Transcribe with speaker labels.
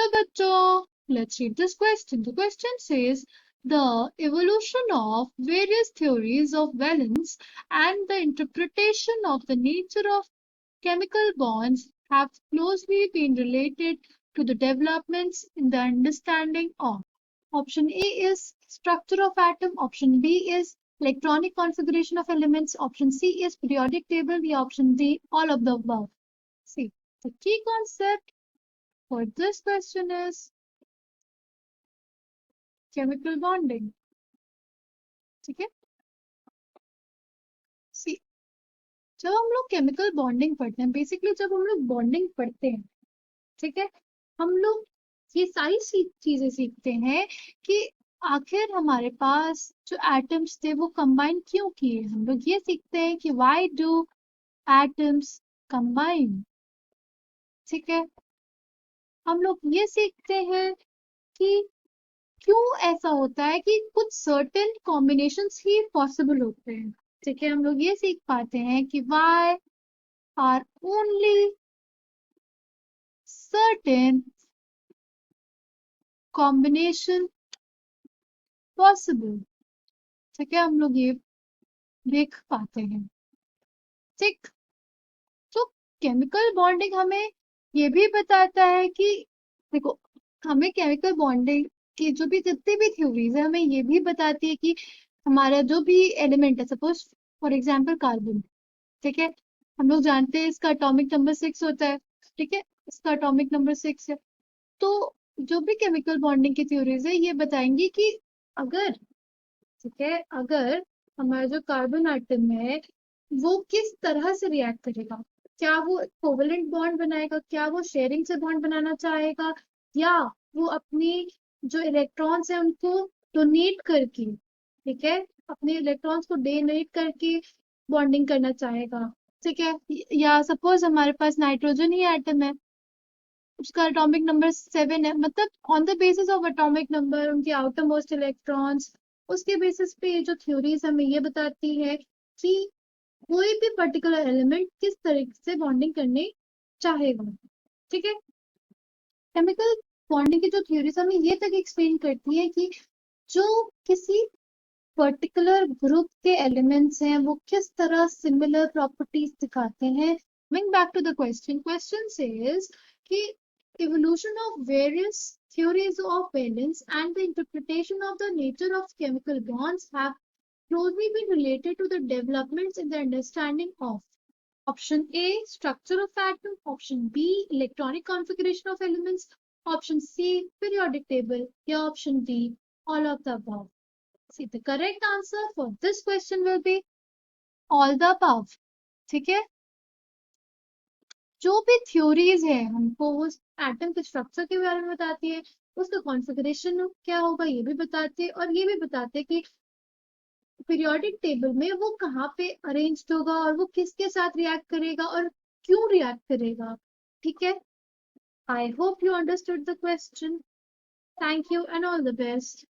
Speaker 1: चलो बच्चों, let's read this question. The question says the evolution of various theories of valence and the interpretation of the nature of chemical bonds have closely been related to the developments in the understanding of. Option A is structure of atom. Option B is electronic configuration of elements. Option C is periodic table. The option D, all of the above. See, the key concept for this question is chemical bonding. ठीक है? See, जब हम लोग chemical bonding पढ़ते हैं, basically जब हम लोग बॉन्डिंग पढ़ते हैं, ठीक है, हम लोग ये सारी चीजें सीखते हैं कि आखिर हमारे पास जो एटम्स थे वो कंबाइन क्यों किए। हम लोग ये सीखते हैं कि व्हाई डू एटम्स कंबाइन। ठीक है, हम लोग ये सीखते हैं कि क्यों ऐसा होता है कि कुछ सर्टेन कॉम्बिनेशंस ही पॉसिबल होते हैं। ठीक है, हम लोग ये सीख पाते हैं कि why are only certain combination possible. ठीक है, हम लोग ये देख पाते हैं। ठीक, तो केमिकल बॉन्डिंग हमें ये भी बताता है कि देखो, हमें केमिकल बॉन्डिंग की जो भी जितनी भी थ्योरीज है हमें ये भी बताती है कि हमारा जो भी एलिमेंट है, सपोज फॉर एग्जांपल कार्बन, ठीक है, हम लोग जानते हैं इसका एटॉमिक नंबर 6 होता है। ठीक है, इसका एटॉमिक नंबर 6 है। तो जो भी केमिकल बॉन्डिंग की थ्योरीज है ये बताएंगी कि अगर, ठीक है, अगर हमारा जो कार्बन एटम है वो किस तरह से रिएक्ट करेगा, क्या वो कोवेलेंट बॉन्ड बनाएगा, क्या वो शेयरिंग से बॉन्ड बनाना चाहेगा, या वो अपनी जो इलेक्ट्रॉन्स है उनको डोनेट करके, ठीक है, अपने इलेक्ट्रॉन्स को डोनेट करके बॉन्डिंग करना चाहेगा। ठीक है, या सपोज हमारे पास नाइट्रोजन ही एटम है, उसका एटॉमिक नंबर 7 है, मतलब on the basis of atomic number, उनके आउटर मोस्ट इलेक्ट्रॉन्स, उसके बेसिस पे ये जो थ्योरीज हमें ये बताती है कि कोई भी पर्टिकुलर एलिमेंट किस तरीके से बॉन्डिंग करने चाहेगा। ठीक है, केमिकल बॉन्डिंग की जो थ्योरीज हमें ये तक एक्सप्लेन करती है कि जो किसी पर्टिकुलर ग्रुप के एलिमेंट्स हैं वो किस तरह सिमिलर प्रॉपर्टीज दिखाते हैं। Coming back to the question says कि evolution of various theories of valence and the interpretation of the nature of chemical bonds have closely been related to the developments in the understanding of option A, structure of atom, option B, electronic configuration of elements, option C, periodic table, या option D, all of the above. See, the correct answer for this question will be all the above. ठीक है, जो भी theories है हमको उस atom के structure के बारे में बताती है, उसका कॉन्फ़िगरेशन क्या होगा ये भी बताती है, और ये भी बताते हैं कि पीरियोडिक टेबल में वो कहाँ पे अरेंज्ड होगा और वो किसके साथ रिएक्ट करेगा और क्यों रिएक्ट करेगा। ठीक है, I hope you understood the question. Thank you and all the best.